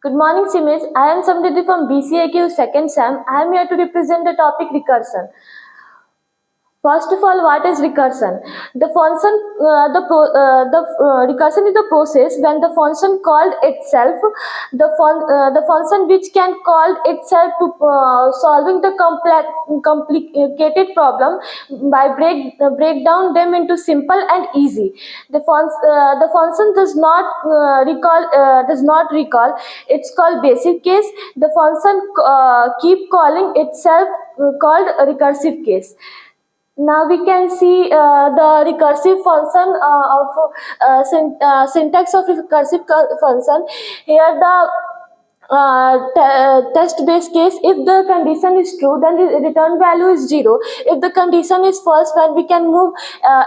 Good morning, CIMAGE. I am Samriddhi from BCA second SEM. I am here to represent the topic recursion. First of all, what is recursion? The function, recursion is the process when the function called itself, the function which can call itself to solving the complicated problem by break down them into simple and easy. The function does not recall. It's called basic case. The function keep calling itself called recursive case. Now we can see the recursive function syntax of recursive function. Here the test based case, if the condition is true, then the return value is 0. If the condition is false, then we can move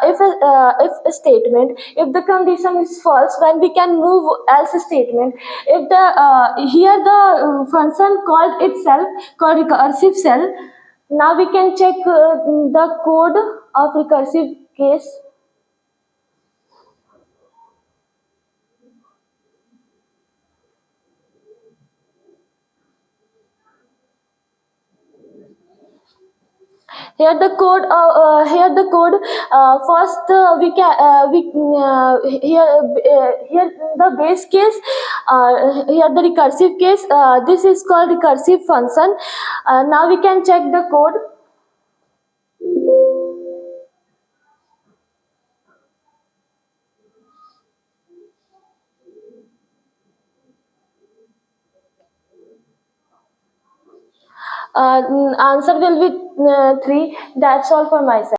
if a statement. If the condition is false, then we can move else statement. If the here the function called itself called recursive cell. Now we can check the code of recursive case. Here the code. First we can here the base case. Here the recursive case. This is called recursive function. Now we can check the code. Answer will be 3. That's all for my side.